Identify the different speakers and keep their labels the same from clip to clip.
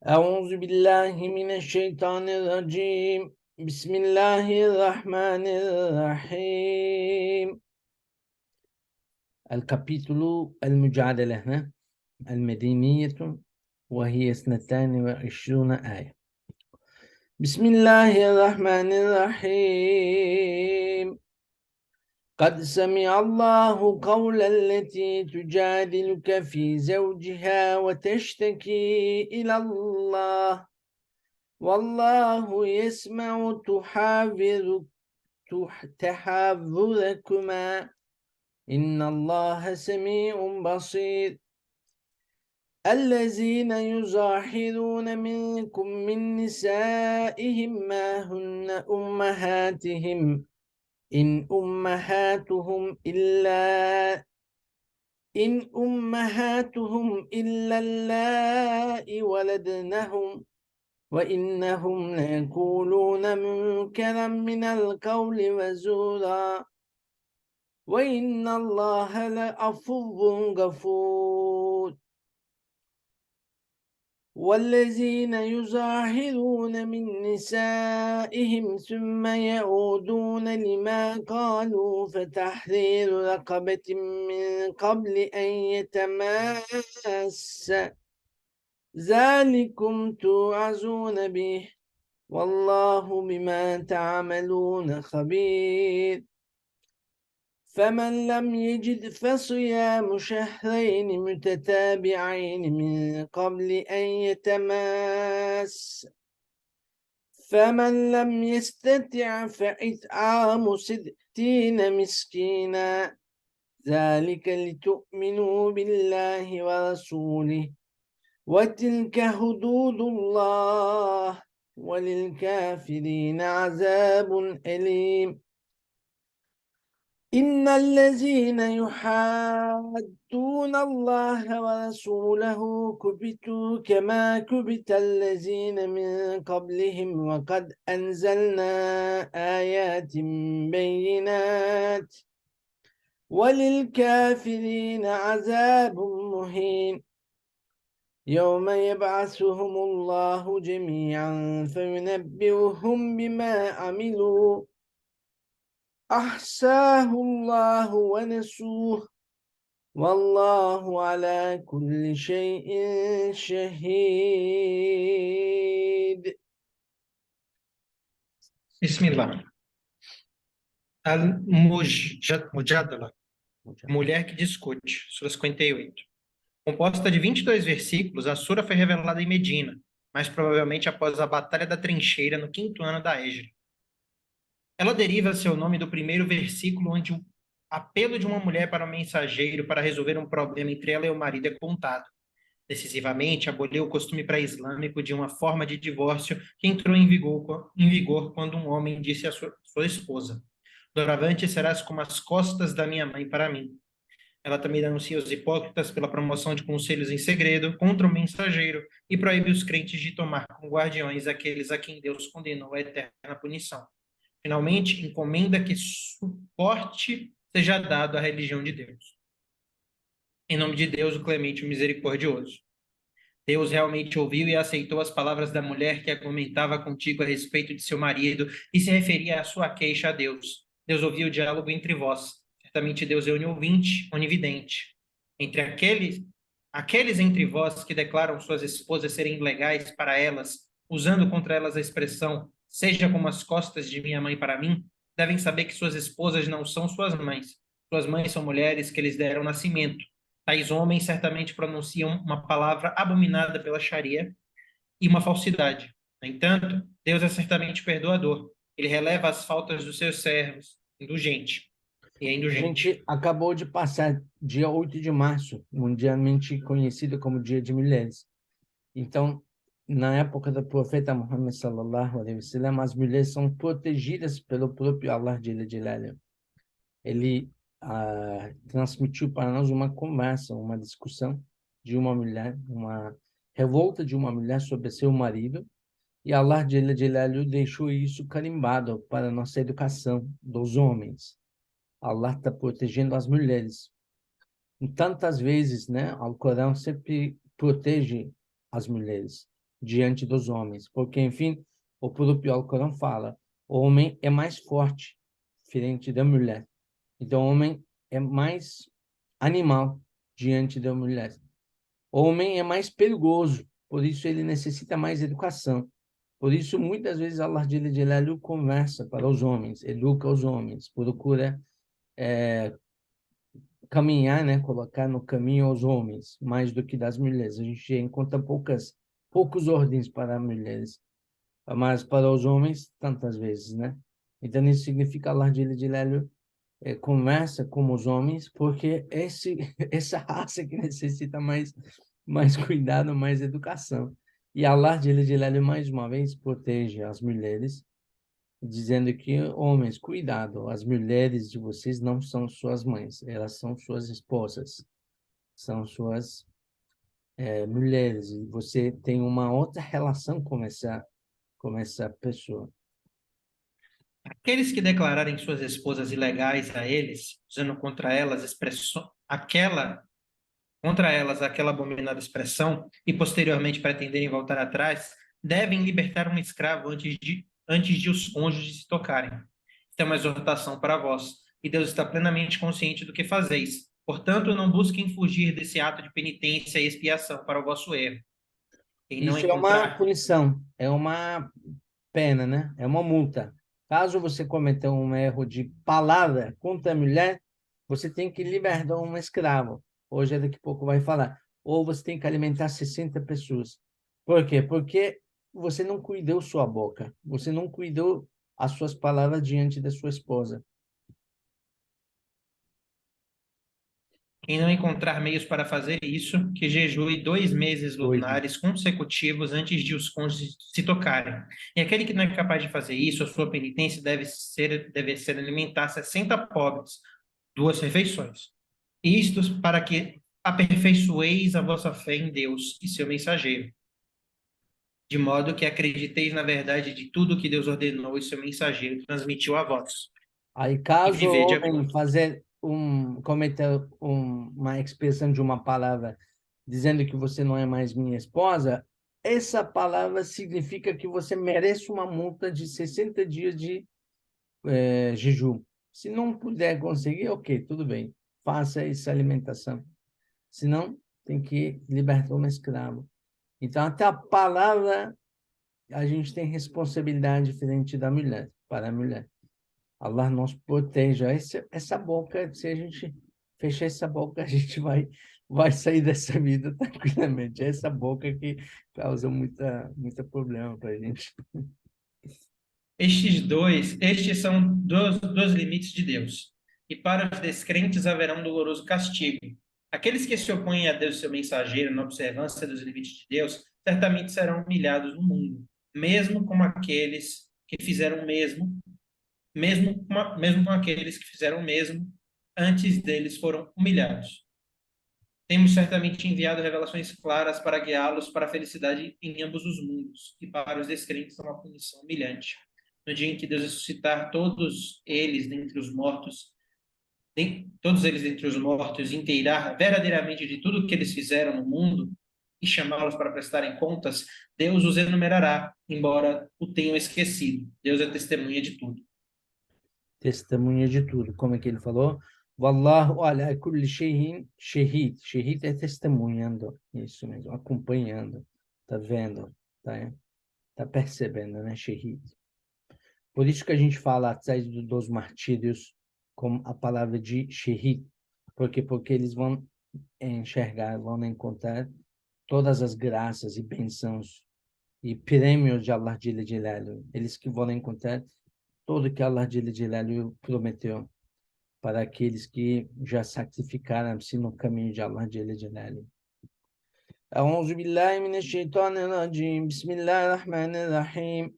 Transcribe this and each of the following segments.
Speaker 1: أعوذ بالله من الشيطان الرجيم بسم الله الرحمن الرحيم الكابيتول المجادلة المدينية وهي 22 آية. بسم الله الرحمن الرحيم قد سمع الله قول التي تجادلك في زوجها وتشتكي إلى الله والله يسمع تحاوركما إن الله سميع بصير. الذين يظاهرون منكم من نسائهم ما هن أمهاتهم إن أمهاتهم إلا اللائي ولدنهم وإنهم ليقولون منكرا من القول وزورا وإن الله لعفو غفور. والذين يظاهرون من نسائهم ثم يعودون لما قالوا فتحرير رقبة من قبل أن يتماسا ذلكم توعظون به والله بما تعملون خبير. فمن لم يجد فصيام شهرين متتابعين من قبل أن يتماس فمن لم يستطع فإطعام 60 مسكينا ذلك لتؤمنوا بالله ورسوله وتلك حدود الله وللكافرين عذاب أليم. إن الذين يحادون الله ورسوله كبتوا كما كبت الذين من قبلهم وقد أنزلنا آيات بينات وللكافرين عذاب مهين. يوم يبعثهم الله جميعا فينبئهم بما عملوا أحصاه الله ونسوه والله على كل شيء شهيد.
Speaker 2: بسم الله. Al-Mujadala, mulher que discute, sura 58. Composta de 22 versículos, a sura foi revelada em Medina, mas provavelmente após a Batalha da Trincheira no 5º ano da Hijra. Ela deriva seu nome do primeiro versículo, onde o apelo de uma mulher para o mensageiro para resolver um problema entre ela e o marido é contado. Decisivamente, aboliu o costume pré-islâmico de uma forma de divórcio que entrou em vigor quando um homem disse à sua esposa: "Doravante serás como as costas da minha mãe para mim." Ela também denuncia os hipócritas pela promoção de conselhos em segredo contra o mensageiro e proíbe os crentes de tomar como guardiões aqueles a quem Deus condenou à eterna punição. Finalmente, encomenda que suporte seja dado à religião de Deus. Em nome de Deus, o clemente e o misericordioso. Deus realmente ouviu e aceitou as palavras da mulher que argumentava contigo a respeito de seu marido e se referia à sua queixa a Deus. Deus ouviu o diálogo entre vós. Certamente Deus é onisciente, onividente. Entre aqueles entre vós que declaram suas esposas serem ilegais para elas, usando contra elas a expressão "seja como as costas de minha mãe para mim", devem saber que suas esposas não são suas mães. Suas mães são mulheres que lhes deram nascimento. Tais homens certamente pronunciam uma palavra abominada pela Sharia e uma falsidade. No entanto, Deus é certamente perdoador. Ele releva as faltas dos seus servos, indulgente. E é
Speaker 1: A
Speaker 2: indulgente.
Speaker 1: gente acabou de passar dia 8 de março, mundialmente conhecido como Dia de Mulheres. Então, na época do profeta Muhammad sallallahu alaihi wasallam, as mulheres são protegidas pelo próprio Allah Jalla Jalaluhu. Ele transmitiu para nós uma conversa, uma discussão de uma mulher, uma revolta de uma mulher sobre seu marido, e Allah Jalla Jalaluhu deixou isso carimbado para a nossa educação dos homens. Allah está protegendo as mulheres. Tantas vezes, né, o Corão sempre protege as mulheres diante dos homens, porque, enfim, o próprio Alcorão fala, o homem é mais forte frente da mulher. Então, o homem é mais animal diante da mulher. O homem é mais perigoso, por isso ele necessita mais educação. Por isso, muitas vezes, Allah Jalla Jalaluhu conversa para os homens, educa os homens, procura caminhar, né, colocar no caminho os homens, mais do que das mulheres. A gente encontra poucos ordens para mulheres, mas para os homens, tantas vezes, né? Então, isso significa Allah Jalla Jalaluhu conversa com os homens, porque essa raça que necessita mais cuidado, mais educação. E Allah, mais uma vez, protege as mulheres, dizendo que, homens, cuidado, as mulheres de vocês não são suas mães, elas são suas esposas, são suas mulheres, e você tem uma outra relação com essa pessoa.
Speaker 2: Aqueles que declararem suas esposas ilegais a eles, usando contra elas aquela abominável expressão e posteriormente pretenderem voltar atrás, devem libertar um escravo antes de os cônjuges se tocarem. Esta é uma exortação para vós, e Deus está plenamente consciente do que fazeis. Portanto, não busquem fugir desse ato de penitência e expiação para o vosso erro. Em não
Speaker 1: Isso é uma
Speaker 2: encontrar
Speaker 1: punição, é uma pena, né? É uma multa. Caso você cometeu um erro de palavra contra a mulher, você tem que libertar um escravo. Hoje, daqui a pouco vai falar. Ou você tem que alimentar 60 pessoas. Por quê? Porque você não cuidou sua boca. Você não cuidou as suas palavras diante da sua esposa.
Speaker 2: Quem não encontrar meios para fazer isso, que jejue 2 meses
Speaker 1: Doido.
Speaker 2: lunares consecutivos antes de os cônjuges se tocarem. E aquele que não é capaz de fazer isso, a sua penitência deve ser alimentar 60 pobres, 2 refeições. Isto para que aperfeiçoeis a vossa fé em Deus e seu mensageiro, de modo que acrediteis na verdade de tudo que Deus ordenou e seu mensageiro transmitiu a vós.
Speaker 1: Aí,
Speaker 2: E
Speaker 1: caso
Speaker 2: viver
Speaker 1: o
Speaker 2: de
Speaker 1: homem
Speaker 2: acordo.
Speaker 1: cometer uma expressão de uma palavra dizendo que você não é mais minha esposa, essa palavra significa que você merece uma multa de 60 dias de jejum. Se não puder conseguir, ok, tudo bem, faça essa alimentação. Se não, tem que libertar um escravo. Então, até a palavra, a gente tem responsabilidade diferente da mulher, para a mulher. Allah nos proteja. Essa boca, se a gente fechar essa boca, a gente vai sair dessa vida tranquilamente. É essa boca que causa muita problema para a gente.
Speaker 2: Estes são dois limites de Deus. E para os descrentes haverá um doloroso castigo. Aqueles que se opõem a Deus e seu mensageiro na observância dos limites de Deus, certamente serão humilhados no mundo, mesmo como aqueles que fizeram o mesmo, mesmo com aqueles que fizeram o mesmo antes deles foram humilhados. Temos certamente enviado revelações claras para guiá-los para a felicidade em ambos os mundos, e para os descrentes uma punição humilhante. No dia em que Deus ressuscitar todos eles dentre os mortos, inteirar verdadeiramente de tudo que eles fizeram no mundo e chamá-los para prestarem contas, Deus os enumerará, embora o tenham esquecido. Deus é testemunha de tudo.
Speaker 1: Testemunha de tudo. Como é que ele falou? Wallahu ala kulli shay'in shahid. Shahid é testemunhando. Isso mesmo, acompanhando. Tá vendo? Tá percebendo, né? Shahid. Por isso que a gente fala atrás dos martírios com a palavra de shahid. Porque eles vão enxergar, vão encontrar todas as graças e bênçãos e prêmios de Allah Jalla Jalaluhu. Eles que vão encontrar tudo que Allah Jalla Jalaluhu prometeu para aqueles que já sacrificaram-se no caminho de Allah Jalla Jalaluhu. أعوذ بالله من الشيطان الرجيم بسم الله الرحمن الرحيم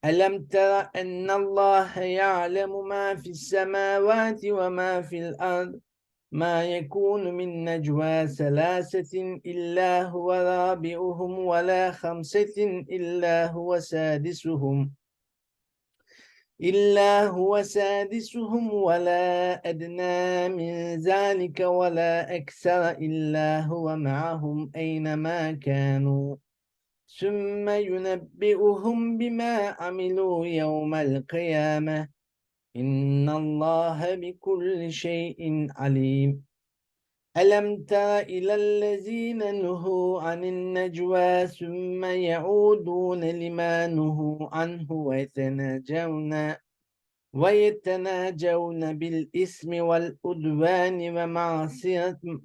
Speaker 1: ألم تر أن الله يعلم ما في السماوات وما في الأرض ما يكون من نجوى ثلاثة إلا هو رابعهم ولا خمسة إلا هو سادسهم إلا هو سادسهم ولا أدنى من ذلك ولا أكثر إلا هو معهم أينما كانوا ثم ينبئهم بما عملوا يوم القيامة إن الله بكل شيء عليم ألم تر إلى الذين نهوا عن النجوى ثم يعودون لما نهوا عنه ويتناجون بالإثم والعدوان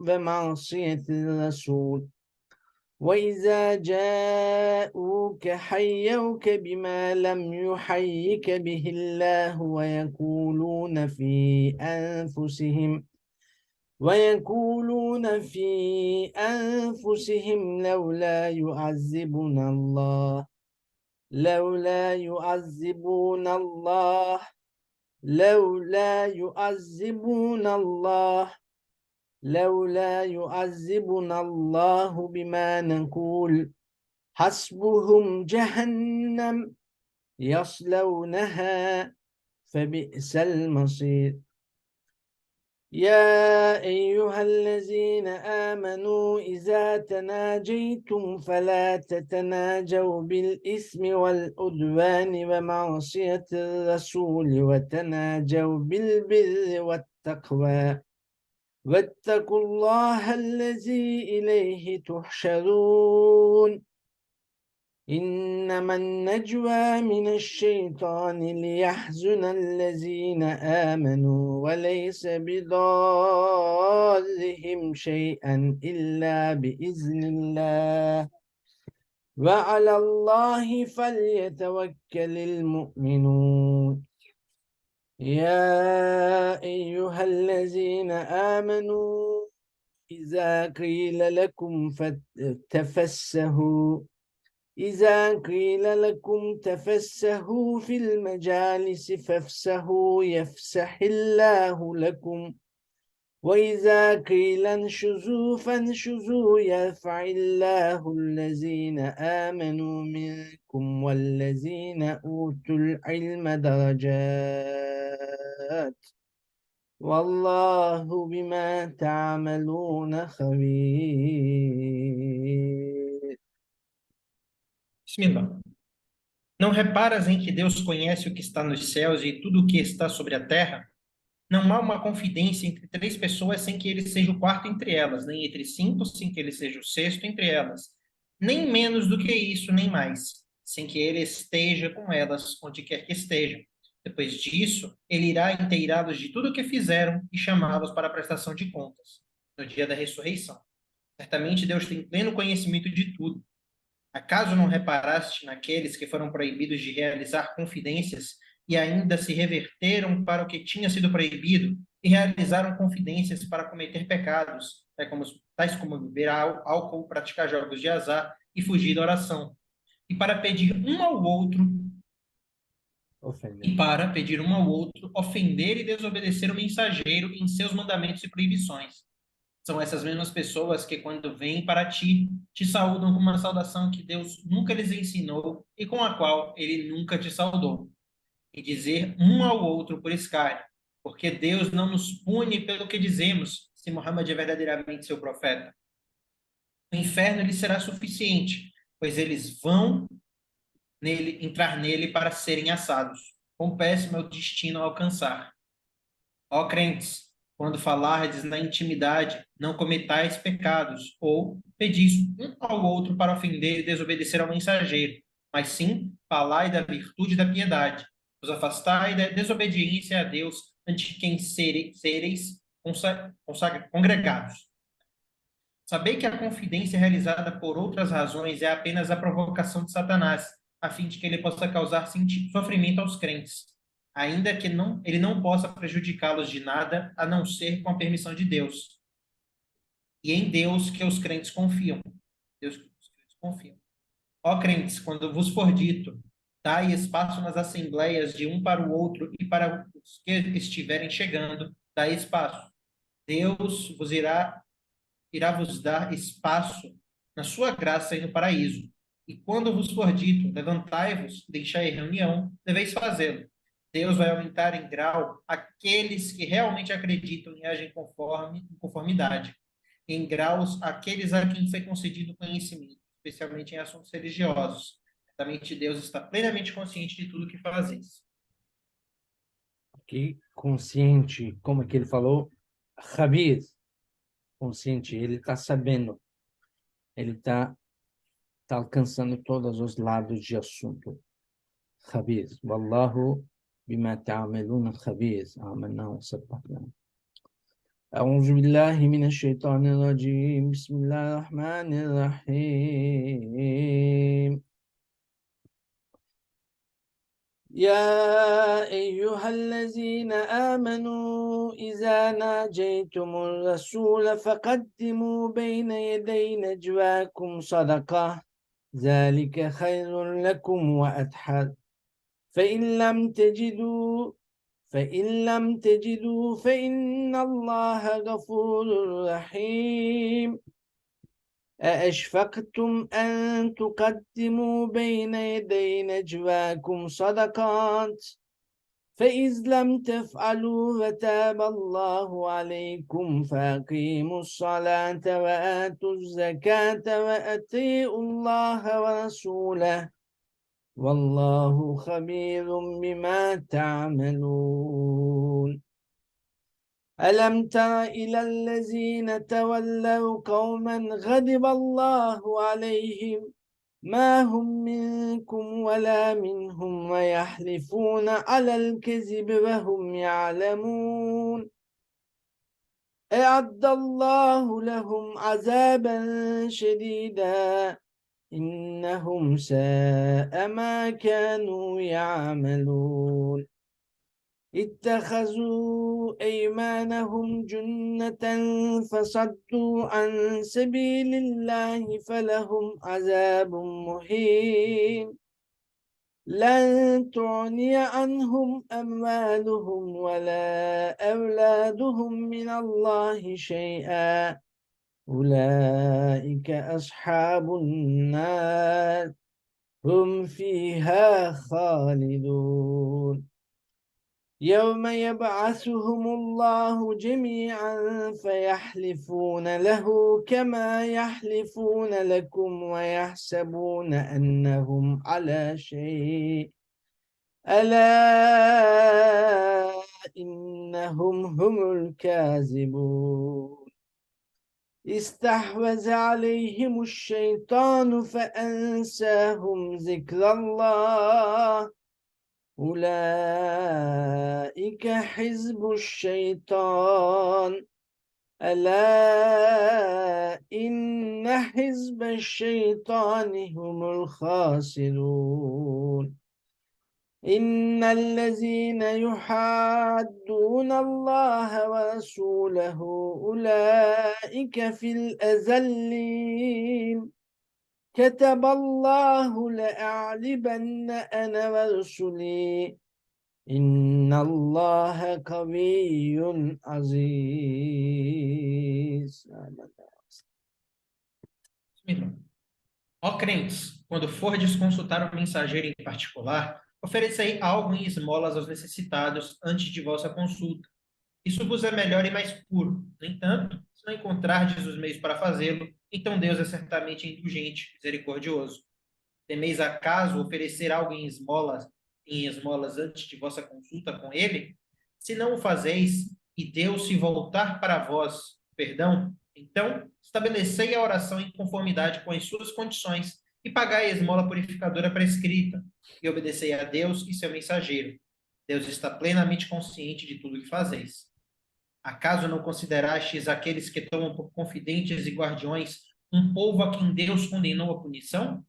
Speaker 1: ومعصية الرسول وإذا جاءوك حيوك بما لم يحيك به الله ويقولون في أنفسهم لولا يعذبون الله لولا يعذبنا الله بما نقول حسبهم جهنم يصلونها فبئس المصير يا أيها الذين آمنوا إذا تناجيتم فلا تتناجوا بالإثم والعدوان ومعصية الرسول وتناجوا بالبر والتقوى واتقوا الله الذي إليه تحشرون إنما النجوى من الشيطان ليحزن الذين آمنوا وليس بضارهم شيئا إلا بإذن الله وعلى الله فليتوكل المؤمنون يا أيها الذين آمنوا إذا قيل لكم تفسحوا في المجالس فافسحوا يفسح الله لكم وإذا قيل انشزوا فانشزوا يرفع الله الذين آمنوا منكم والذين أوتوا العلم درجات والله بما تعملون خبير.
Speaker 2: Bismillah. Não reparas em que Deus conhece o que está nos céus e tudo o que está sobre a terra? Não há uma confidência entre três pessoas sem que ele seja o quarto entre elas, nem entre cinco sem que ele seja o sexto entre elas, nem menos do que isso, nem mais, sem que ele esteja com elas onde quer que estejam. Depois disso, ele irá inteirá-los de tudo o que fizeram e chamá-los para a prestação de contas, no dia da ressurreição. Certamente Deus tem pleno conhecimento de tudo. Acaso não reparaste naqueles que foram proibidos de realizar confidências e ainda se reverteram para o que tinha sido proibido e realizaram confidências para cometer pecados, tais como beber álcool, praticar jogos de azar e fugir da oração, e para pedir um ao outro ofender e desobedecer o mensageiro em seus mandamentos e proibições. São essas mesmas pessoas que, quando vêm para ti, te saúdam com uma saudação que Deus nunca lhes ensinou e com a qual ele nunca te saudou. E dizer um ao outro por escárnio, porque Deus não nos pune pelo que dizemos, se Muhammad é verdadeiramente seu profeta. O inferno lhes será suficiente, pois eles vão entrar nele para serem assados. Quão péssimo é o destino a alcançar. Ó crentes, quando falardes na intimidade, não cometais pecados, ou pedis um ao outro para ofender e desobedecer ao mensageiro, mas sim falai da virtude da piedade. Os afastai da desobediência a Deus, ante quem sereis congregados. Sabei que a confidência realizada por outras razões é apenas a provocação de Satanás, a fim de que ele possa causar sofrimento aos crentes, ainda que ele não possa prejudicá-los de nada, a não ser com a permissão de Deus. E em Deus que os crentes confiam. Ó crentes, quando vos for dito, dai espaço nas assembleias de um para o outro e para os que estiverem chegando, dai espaço. Deus irá vos dar espaço na sua graça e no paraíso. E quando vos for dito, levantai-vos, deixai a reunião, deveis fazê-lo. Deus vai aumentar em grau aqueles que realmente acreditam e agem em conformidade. Em graus, aqueles a quem foi concedido conhecimento, especialmente em assuntos religiosos. Certamente Deus está plenamente consciente de tudo que fazes.
Speaker 1: Que consciente, como é que ele falou? Khabir, consciente, ele está sabendo, ele tá alcançando todos os lados de assunto. Khabir, Wallahu bima ta'amaluna khabir, amanna wa saddaqna. أعوذ بالله من الشيطان الرجيم بسم الله الرحمن الرحيم يا أيها الذين آمنوا إذا ناجيتم الرسول فقدموا بين يدي نجواكم صدقة ذلك خير لكم وأطهر فإن لم تجدوا فإن الله غفور رحيم أأشفقتم أن تقدموا بين يدي نجواكم صدقات فإذ لم تفعلوا فتاب الله عليكم فأقيموا الصلاة وآتوا الزكاة وأطيعوا الله ورسوله والله خبير بما تعملون ألم تر إلى الذين تولوا قوما غضب الله عليهم ما هم منكم ولا منهم ويحلفون على الكذب وهم يعلمون أعد الله لهم عذابا شديدا إنهم ساء ما كانوا يعملون اتخذوا أيمانهم جنة فصدوا عن سبيل الله فلهم عذاب مهين لن تغني عنهم أموالهم ولا أولادهم من الله شيئا أولئك أصحاب النار هم فيها خالدون يوم يبعثهم الله جميعا فيحلفون له كما يحلفون لكم ويحسبون أنهم على شيء ألا إنهم هم الكاذبون استحوذ عليهم الشيطان فأنساهم ذكر الله أولئك حزب الشيطان ألا إن حزب الشيطان هم الخاسرون إن الذين يحادون الله ورسوله أولئك في الأذلين كتب الله لأعلبن أنا ورسلي إن الله قوي عزيز.
Speaker 2: Ó crentes, quando fordes consultar um mensageiro em particular, oferecei algo em esmolas aos necessitados antes de vossa consulta. Isso vos é melhor e mais puro. No entanto, se não encontrardes os meios para fazê-lo, então Deus é certamente indulgente, misericordioso. Temeis acaso oferecer algo em esmolas antes de vossa consulta com ele? Se não o fazeis e Deus se voltar para vós, perdão, então estabelecei a oração em conformidade com as suas condições e pagai a esmola purificadora prescrita e obedecei a Deus e seu mensageiro. Deus está plenamente consciente de tudo que fazeis. Acaso não considerastes aqueles que tomam por confidentes e guardiões um povo a quem Deus condenou à punição?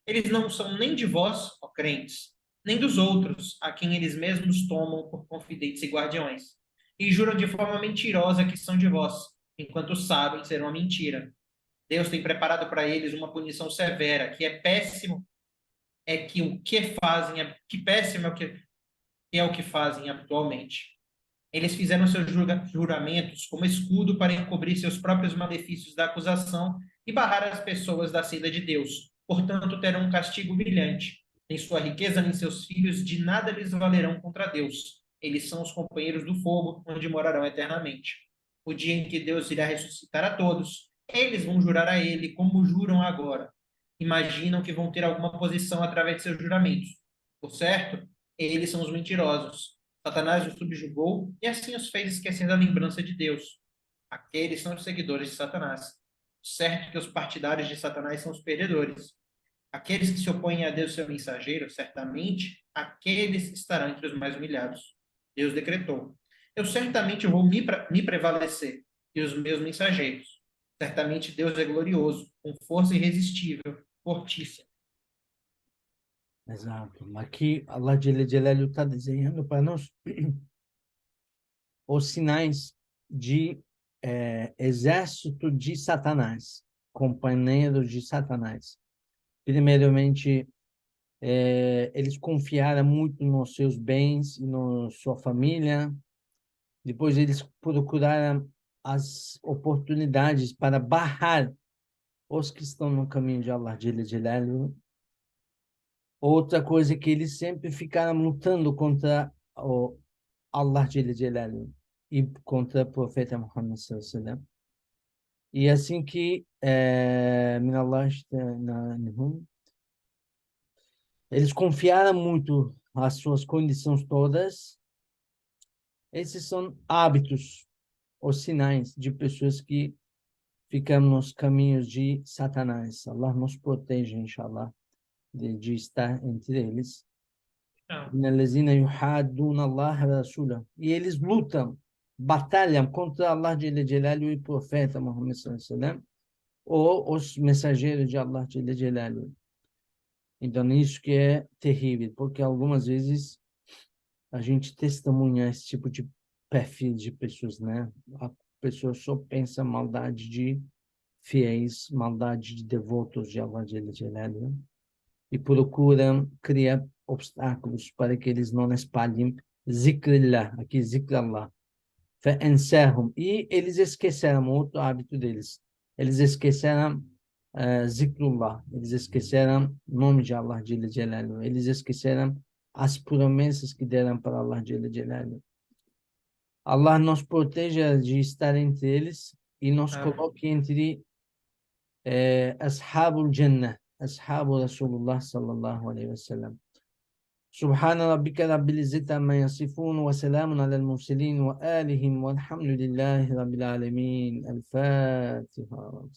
Speaker 2: Eles não são nem de vós, ó crentes, nem dos outros, a quem eles mesmos tomam por confidentes e guardiões, e juram de forma mentirosa que são de vós, enquanto sabem ser uma mentira. Deus tem preparado para eles uma punição severa, que é péssimo, é que o que fazem, que péssimo é o que fazem atualmente. Eles fizeram seus juramentos como escudo para encobrir seus próprios malefícios da acusação e barrar as pessoas da senda de Deus. Portanto, terão um castigo brilhante. Nem sua riqueza, nem seus filhos, de nada lhes valerão contra Deus. Eles são os companheiros do fogo, onde morarão eternamente. O dia em que Deus irá ressuscitar a todos, eles vão jurar a Ele como juram agora. Imaginam que vão ter alguma posição através de seus juramentos. Por certo, eles são os mentirosos. Satanás os subjugou e assim os fez esquecer da lembrança de Deus. Aqueles são os seguidores de Satanás. Certo que os partidários de Satanás são os perdedores. Aqueles que se opõem a Deus, seu mensageiro, certamente, aqueles estarão entre os mais humilhados. Deus decretou: eu certamente vou me prevalecer, e os meus mensageiros. Certamente Deus é glorioso, com força irresistível, fortíssimo.
Speaker 1: Exato. Aqui, Allah Jalla está desenhando para nós os sinais de exército de Satanás, companheiros de Satanás. Primeiramente, eles confiaram muito nos seus bens e na sua família. Depois, eles procuraram as oportunidades para barrar os que estão no caminho de Allah Jalla. Outra coisa é que eles sempre ficaram lutando contra o Allah Jalla e contra o profeta Muhammad sallallahu alaihi wasallam. E assim que eles confiaram muito as suas condições todas. Esses são hábitos ou sinais de pessoas que ficam nos caminhos de Satanás. Allah nos proteja, inshallah, de estar entre eles. E eles lutam, batalham contra Allah e o profeta Muhammad sallallahu alaihi wasallam, ou os mensageiros de Allah. Então, isso que é terrível, porque algumas vezes a gente testemunha esse tipo de perfil de pessoas, né? A pessoa só pensa maldade de fiéis, maldade de devotos de Allah e procuram criar obstáculos para que eles não espalhem zikrillah, aqui zikrallah, encerram. E eles esqueceram outro hábito deles. Eles esqueceram zikrullah, eles esqueceram o nome de Allah, eles esqueceram as promessas que deram para Allah. Allah nos proteja de estar entre eles e nos coloque entre Ashabul Jannah, Ashabu Rasulullah sallallahu alaihi wasallam. سبحان ربك رب العزة عما يصفون وسلام على المرسلين وآلهم والحمد لله رب العالمين. الفاتحة.